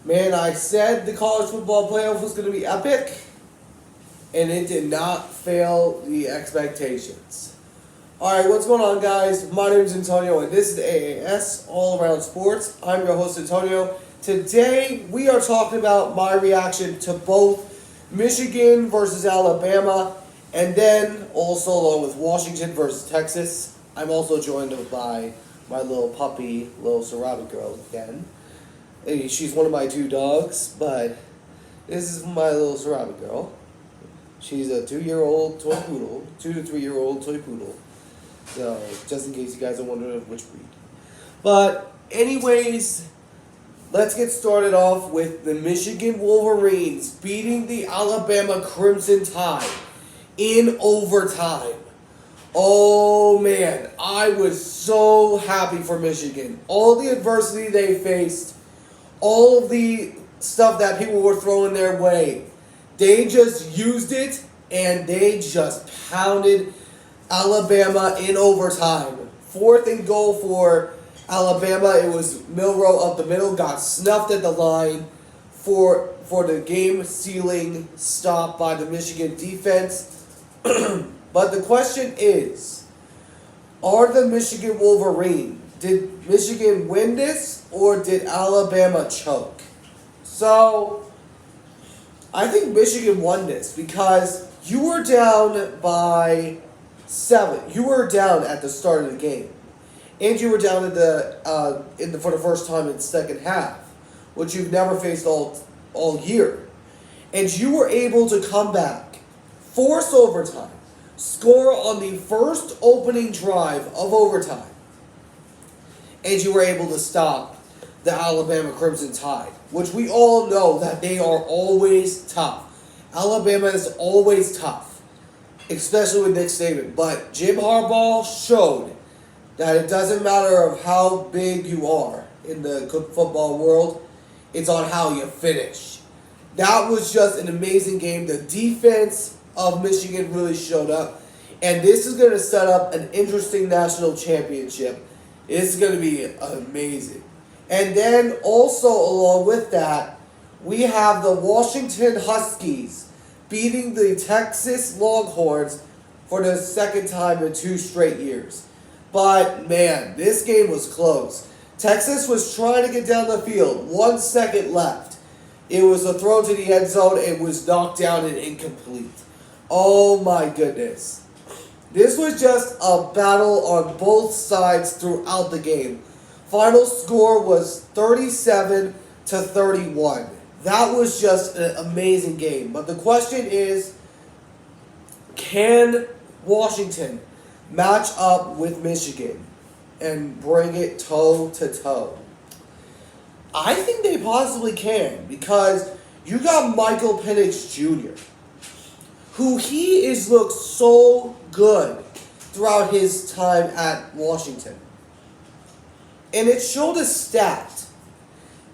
Man, I said the college football playoff was going to be epic, and it did not fail the expectations. Alright, what's going on, guys? My name is Antonio, and this is AAS, All Around Sports. I'm your host, Antonio. Today, we are talking about my reaction to both Michigan versus Alabama, and then also along with Washington versus Texas. I'm also joined by my little puppy, little Sarabi girl again. Hey, she's one of my two dogs, but this is my little Sarabi girl. She's a 2-year-old toy poodle, 2 to 3-year-old toy poodle. So, just in case you guys are wondering which breed. But, anyways, let's get started off with the Michigan Wolverines beating the Alabama Crimson Tide in overtime. Oh man, I was so happy for Michigan. All the adversity they faced, all of the stuff that people were throwing their way, they just used it and they just pounded Alabama in overtime. 4th and goal for Alabama. It was Milroe up the middle, got snuffed at the line for the game-sealing stop by the Michigan defense. But the question is, are the Michigan Wolverines, did Michigan win this or did Alabama choke? So, I think Michigan won this because you were down by 7. You were down at the start of the game. And you were down at for the first time in the second half, which you've never faced all year. And you were able to come back, force overtime, score on the first opening drive of overtime, and you were able to stop the Alabama Crimson Tide, which we all know that they are always tough. Alabama is always tough, especially with Nick Saban. But Jim Harbaugh showed that it doesn't matter of how big you are in the football world, it's on how you finish. That was just an amazing game. The defense of Michigan really showed up. And this is going to set up an interesting national championship. It's going to be amazing. And then also along with that, we have the Washington Huskies beating the Texas Longhorns for the second time in 2 straight years. But man, this game was close. Texas was trying to get down the field. 1 second left. It was a throw to the end zone. It was knocked down and incomplete. Oh my goodness. This was just a battle on both sides throughout the game. Final score was 37-31. That was just an amazing game. But the question is, can Washington match up with Michigan and bring it toe to toe? I think they possibly can, because you got Michael Penix Jr., who he is looked so good throughout his time at Washington. And it showed a stat.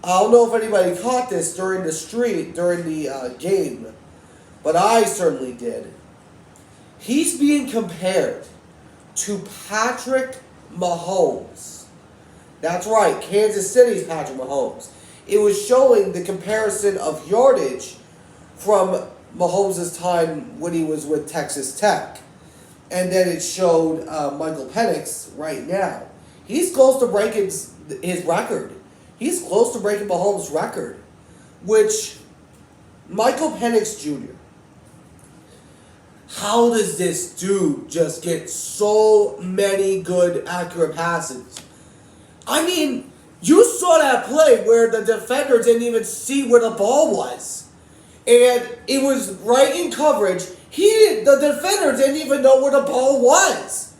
I don't know if anybody caught this during the game, but I certainly did. He's being compared to Patrick Mahomes. That's right, Kansas City's Patrick Mahomes. It was showing the comparison of yardage from Mahomes' time when he was with Texas Tech. And then it showed Michael Penix right now. He's close to breaking his record. He's close to breaking Mahomes' record, which Michael Penix Jr., how does this dude just get so many good, accurate passes? I mean, you saw that play where the defender didn't even see where the ball was. And it was right in coverage. The defender didn't even know where the ball was.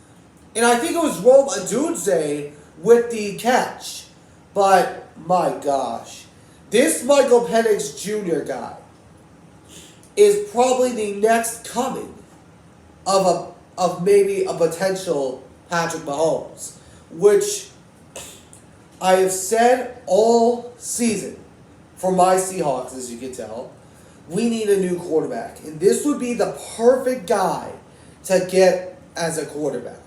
And I think it was Rome Odunze with the catch. But, my gosh. This Michael Penix Jr. guy is probably the next coming of maybe a potential Patrick Mahomes, which I have said all season for my Seahawks, as you can tell, we need a new quarterback. And this would be the perfect guy to get as a quarterback.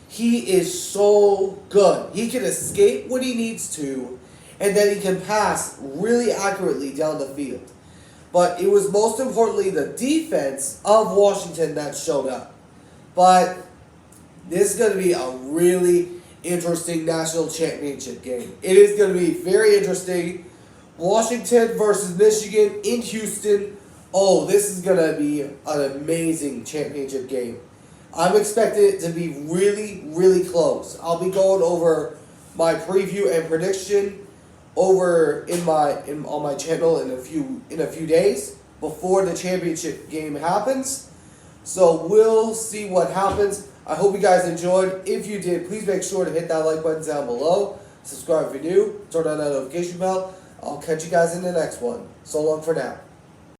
He is so good. He can escape when he needs to, and that he can pass really accurately down the field. But it was most importantly the defense of Washington that showed up. But this is going to be a really interesting national championship game. It is going to be very interesting. Washington versus Michigan in Houston. Oh, this is going to be an amazing championship game. I'm expecting it to be really, really close. I'll be going over my preview and prediction over on my channel in a few days before the championship game happens. So we'll see what happens. I hope you guys enjoyed. If you did, please make sure to hit that like button down below. Subscribe if you're new. Turn on that notification bell. I'll catch you guys in the next one. So long for now.